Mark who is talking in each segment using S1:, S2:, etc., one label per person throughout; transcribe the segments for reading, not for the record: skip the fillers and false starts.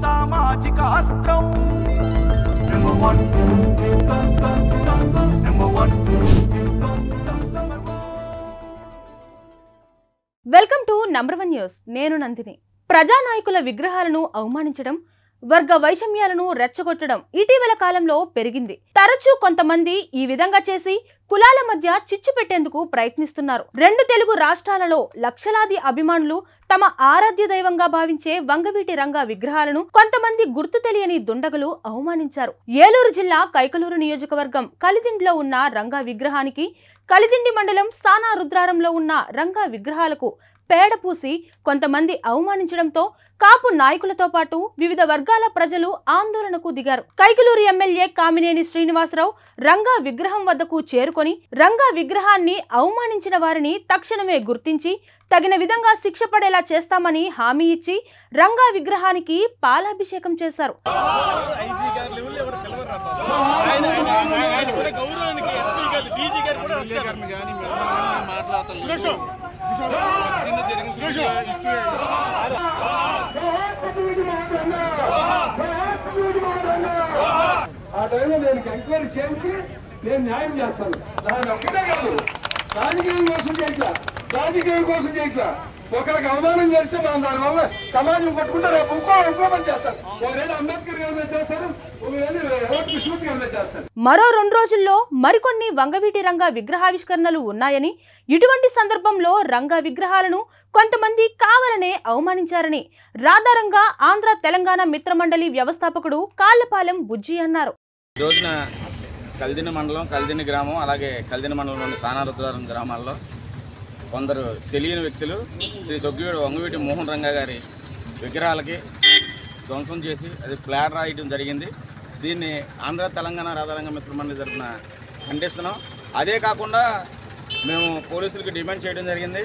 S1: సామాజిక అస్త్రం
S2: welcome to number 1 news. నేను నందిని. ప్రజానాయకుల విగ్రహాలను అవమానించడం, వర్గ వైషమ్యాలను రెచ్చగొట్టడం ఇటీవల కాలంలో పెరిగింది. తరచూ కొంతమంది ఈ విధంగా చేసి కులాల మధ్య చిచ్చు పెట్టేందుకు ప్రయత్నిస్తున్నారు. 2 తెలుగు రాష్ట్రాలలో లక్షలాది అభిమానులు తమ ఆరాధ్య దైవంగా భావించే వంగవీటి రంగా విగ్రహాలను కొంతమంది గుర్తు తెలియని దుండగులు అవమానించారు. ఏలూరు జిల్లా కైకలూరు నియోజకవర్గం కలిదిండిలో ఉన్న రంగా విగ్రహానికి, కలిదిండి మండలం సానా రుద్రారంలో ఉన్న రంగా విగ్రహాలకు పేడ పూసి కొంతమంది అవమానించడంతో కాపు నాయకులతో పాటు వివిధ వర్గాల ప్రజలు ఆందోళనకు దిగారు. కైకలూరు ఎమ్మెల్యే కామినేని శ్రీనివాసరావు రంగా విగ్రహం వద్దకు చేరుకొని రంగా విగ్రహాన్ని అవమానించిన వారిని తక్షణమే గుర్తించి తగిన విధంగా శిక్ష పడేలా చేస్తామని హామీ ఇచ్చి రంగా విగ్రహానికి పాలాభిషేకం చేశారు.
S3: ఆ టైంలో నేను ఎంక్వైరీ చేయించి నేను న్యాయం చేస్తాను. దాని ఒక్కటే కాదు, రాజకీయం కోసం చేయట్లా. ఒకరికి అవమానం చేస్తే మనం దానివల్ల సమాజం పట్టుకుంటే రేపు ఇంకో పని చేస్తారు. ఒకవేళ అంబేద్కర్ గారు చేస్తారు, చేస్తారు.
S2: మరో 2 రోజుల్లో మరికొన్ని వంగవీటి రంగా విగ్రహావిష్కరణలు ఉన్నాయని, ఇటువంటి సందర్భంలో రంగా విగ్రహాలను కొంతమంది కావాలనే అవమానించారని రాధారంగా ఆంధ్ర తెలంగాణ మిత్రమండలి వ్యవస్థాపకుడు కాళ్లపాలెం బుజ్జి అన్నారు.
S4: ఈ రోజున కలిదిని మండలం, కలిదిని గ్రామం, అలాగే కలిదిని మండలంలోని సానారుద్రారం గ్రామాల్లో కొందరు తెలియని వ్యక్తులు శ్రీ సొగ్గివీడు వంగవీటి మోహన్ రంగా గారి విగ్రహాలకి ధ్వంసం చేసి అది ఫ్లాట్ రాయడం జరిగింది. దీన్ని ఆంధ్ర తెలంగాణ రాధారంగ మిత్రమండలి తరఫున ఖండిస్తున్నాం. అదే కాకుండా మేము పోలీసులకి డిమాండ్ చేయడం జరిగింది.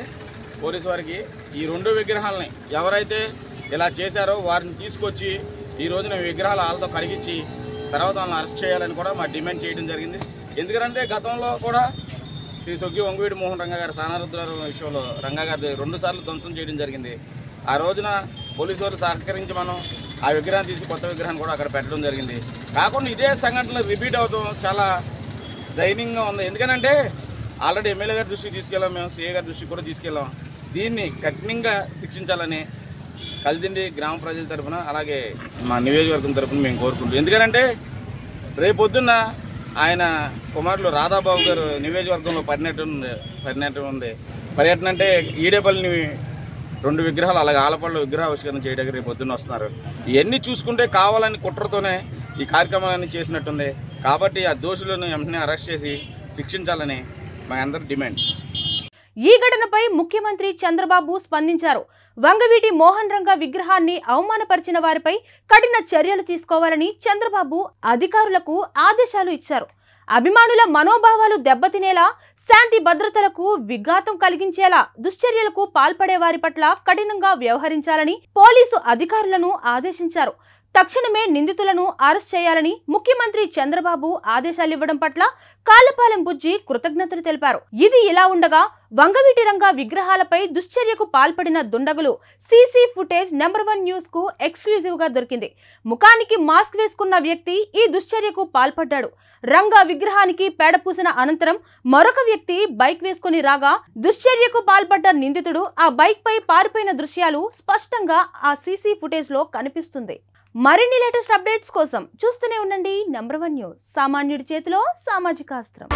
S4: పోలీసు వారికి ఈ 2 విగ్రహాలని ఎవరైతే ఇలా చేశారో వారిని తీసుకొచ్చి ఈ రోజున విగ్రహాలు వాళ్ళతో కడిగించి తర్వాత వాళ్ళని అరెస్ట్ చేయాలని కూడా మా డిమాండ్ చేయడం జరిగింది. ఎందుకంటే గతంలో కూడా శ్రీ సొగ్గి వంగవీటి మోహన్ రంగా గారి సానారుద్రారం విషయంలో రంగా గారి 2 సార్లు ధ్వంసం చేయడం జరిగింది. ఆ రోజున పోలీసు వారు సహకరించి మనం ఆ విగ్రహాన్ని తీసి కొత్త విగ్రహాన్ని కూడా అక్కడ పెట్టడం జరిగింది. కాకుండా ఇదే సంఘటనలు రిపీట్ అవుతాం చాలా దయనీయంగా ఉంది. ఎందుకంటే ఆల్రెడీ ఎమ్మెల్యే గారి దృష్టికి తీసుకెళ్ళాం, మేము సీఏ గారి దృష్టికి కూడా తీసుకెళ్ళాం. దీన్ని కఠినంగా శిక్షించాలని కలిదిండి గ్రామ ప్రజల తరఫున అలాగే మా నియోజకవర్గం తరఫున మేము కోరుకుంటాం. ఎందుకంటే రేపొద్దున్న ఆయన కుమారులు రాధాబాబు గారు నియోజకవర్గంలో పర్యటన ఉంది. పర్యటన అంటే ఈడేపల్లిని 2 విగ్రహాలు అలాగే ఆలపల్లి విగ్రహావిష్కరణ చేయడానికి రేపు పొద్దున్న వస్తున్నారు. ఇవన్నీ చూసుకుంటే కావాలని కుట్రతోనే ఈ కార్యక్రమాలన్నీ చేసినట్టుంది. కాబట్టి ఆ దోషులను వెంటనే అరెస్ట్ చేసి శిక్షించాలని మా అందరి డిమాండ్.
S2: ఈ ఘటనపై ముఖ్యమంత్రి చంద్రబాబు స్పందించారు. వంగవీటి మోహన్ రంగా విగ్రహాన్ని అవమానపరిచిన వారిపై కఠిన చర్యలు తీసుకోవాలని చంద్రబాబు అధికారులకు ఆదేశాలు ఇచ్చారు. అభిమానుల మనోభావాలు దెబ్బతినేలా, శాంతి భద్రతలకు విఘాతం కలిగించేలా దుశ్చర్యలకు పాల్పడే వారి పట్ల కఠినంగా వ్యవహరించాలని పోలీసు అధికారులను ఆదేశించారు. తక్షణమే నిందితులను అరెస్ట్ చేయాలని ముఖ్యమంత్రి చంద్రబాబు ఆదేశాలివ్వడం పట్ల కాళ్లపాలెం బుజ్జి కృతజ్ఞతలు తెలిపారు. ఇది ఇలా ఉండగా వంగవీటి రంగా విగ్రహాలపై దుశ్చర్యకు పాల్పడిన దుండగులు సీసీ ఫుటేజ్ నంబర్ 1 న్యూస్ కు ఎక్స్క్లూజివ్ గా దొరికింది. ముఖానికి మాస్క్ వేసుకున్న వ్యక్తి ఈ దుశ్చర్యకు పాల్పడ్డాడు. రంగా విగ్రహానికి పేడ పూసిన అనంతరం మరొక వ్యక్తి బైక్ వేసుకుని రాగా దుశ్చర్యకు పాల్పడ్డ నిందితుడు ఆ బైక్ పై పారిపోయిన దృశ్యాలు స్పష్టంగా ఆ సీసీ ఫుటేజ్ లో కనిపిస్తుంది. మరిన్ని లేటెస్ట్ అప్డేట్స్ కోసం చూస్తూనే ఉండండి నంబర్ 1 న్యూస్. సామాన్యుడి చేతిలో సామాజిక అస్త్రం.